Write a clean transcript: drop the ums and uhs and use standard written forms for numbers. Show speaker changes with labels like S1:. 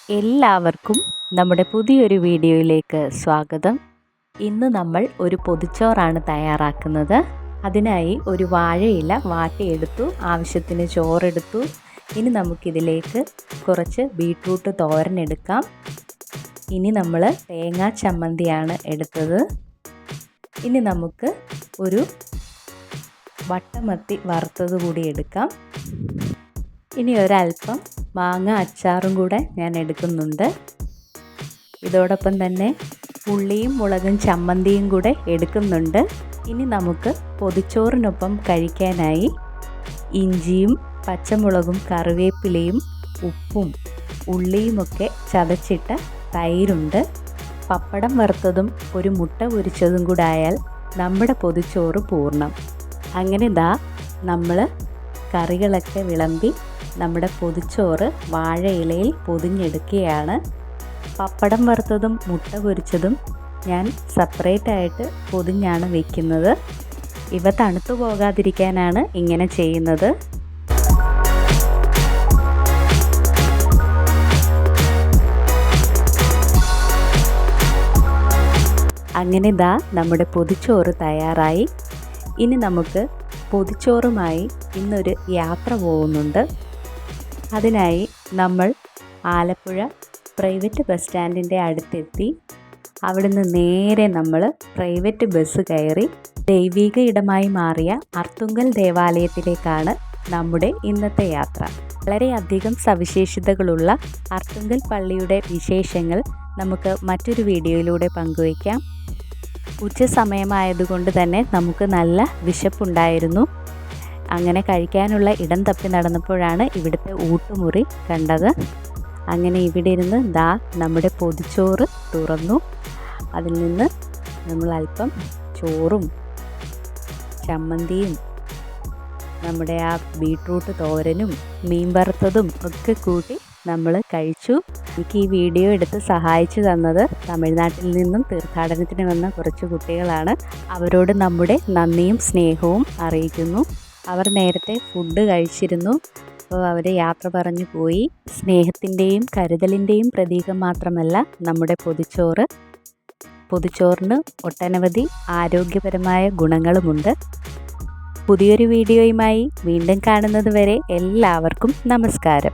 S1: എല്ലാവർക്കും നമ്മുടെ പുതിയൊരു വീഡിയോയിലേക്ക് സ്വാഗതം. ഇന്ന് നമ്മൾ ഒരു പൊതിച്ചോറാണ് തയ്യാറാക്കുന്നത്. അതിനായി ഒരു വാഴയില വാട്ടിയെടുത്തു, ആവശ്യത്തിന് ചോറെടുത്തു. ഇനി നമുക്കിതിലേക്ക് കുറച്ച് ബീട്രൂട്ട് തോരൻ എടുക്കാം. ഇനി നമ്മൾ തേങ്ങാ ചമ്മന്തിയാണ് എടുത്തത്. ഇനി നമുക്ക് ഒരു വട്ടമത്തി വറുത്തത് കൂടി എടുക്കാം. ഇനി ഒരല്പം മാങ്ങ അച്ചാറും കൂടെ ഞാൻ എടുക്കുന്നുണ്ട്. ഇതോടൊപ്പം തന്നെ ഉള്ളിയും മുളകും ചമ്മന്തിയും കൂടെ എടുക്കുന്നുണ്ട്. ഇനി നമുക്ക് പൊതിച്ചോറിനൊപ്പം കഴിക്കാനായി ഇഞ്ചിയും പച്ചമുളകും കറിവേപ്പിലയും ഉപ്പും ഉള്ളിയുമൊക്കെ ചതച്ചിട്ട തൈരുണ്ട്. പപ്പടം വറുത്തതും ഒരു മുട്ട പൊരിച്ചതും കൂടെ ആയാൽ നമ്മുടെ പൊതിച്ചോറ് പൂർണ്ണം. അങ്ങനെ നമ്മൾ കറികളൊക്കെ വിളമ്പി നമ്മുടെ പൊതിച്ചോറ് വാഴയിലയിൽ പൊതിഞ്ഞെടുക്കുകയാണ്. പപ്പടം വറുത്തതും മുട്ട പൊരിച്ചതും ഞാൻ സെപ്പറേറ്റായിട്ട് പൊതിഞ്ഞാണ് വയ്ക്കുന്നത്. ഇവ തണുത്തു പോകാതിരിക്കാനാണ് ഇങ്ങനെ ചെയ്യുന്നത്. അങ്ങനെ നമ്മുടെ പൊതിച്ചോറ് തയ്യാറായി. ഇനി നമുക്ക് പൊതിച്ചോറുമായി ഇന്നൊരു യാത്ര പോകുന്നുണ്ട്. അതിനായി നമ്മൾ ആലപ്പുഴ പ്രൈവറ്റ് ബസ് സ്റ്റാൻഡിൻ്റെ അടുത്തെത്തി. അവിടുന്ന് നേരെ നമ്മൾ പ്രൈവറ്റ് ബസ് കയറി ദൈവിക ഇടമായി മാറിയ അർത്തുങ്കൽ ദേവാലയത്തിലേക്കാണ് നമ്മുടെ ഇന്നത്തെ യാത്ര. വളരെയധികം സവിശേഷതകളുള്ള അർത്തുങ്കൽ പള്ളിയുടെ വിശേഷങ്ങൾ നമുക്ക് മറ്റൊരു വീഡിയോയിലൂടെ പങ്കുവയ്ക്കാം. ഉച്ച സമയമായതുകൊണ്ട് തന്നെ നമുക്ക് നല്ല വിശപ്പുണ്ടായിരുന്നു. അങ്ങനെ കഴിക്കാനുള്ള ഇടം തപ്പി നടന്നപ്പോഴാണ് ഇവിടുത്തെ ഊട്ടുമുറി കണ്ടത്. അങ്ങനെ ഇവിടെ ഇരുന്ന് നമ്മുടെ പൊതിച്ചോറ് തുറന്നു. അതിൽ നിന്ന് നമ്മൾ അല്പം ചോറും ചമ്മന്തിയും നമ്മുടെ ആ ബീട്രൂട്ട് തോരനും മീൻ വറുത്തതും ഒക്കെ കൂട്ടി നമ്മൾ കഴിച്ചു. എനിക്ക് ഈ വീഡിയോ എടുത്ത് സഹായിച്ചു തന്നത് തമിഴ്നാട്ടിൽ നിന്നും തീർത്ഥാടനത്തിന് വന്ന കുറച്ച് കുട്ടികളാണ്. അവരോട് നമ്മുടെ നന്ദിയും സ്നേഹവും അറിയിക്കുന്നു. അവർ നേരത്തെ ഫുഡ് കഴിച്ചിരുന്നു. അപ്പോൾ അവർ യാത്ര പറഞ്ഞു പോയി. സ്നേഹത്തിൻ്റെയും കരുതലിൻ്റെയും പ്രതീകം മാത്രമല്ല നമ്മുടെ പൊതിച്ചോറിന് ഒട്ടനവധി ആരോഗ്യപരമായ ഗുണങ്ങളുമുണ്ട്. പുതിയൊരു വീഡിയോയുമായി വീണ്ടും കാണുന്നത് വരെ എല്ലാവർക്കും നമസ്കാരം.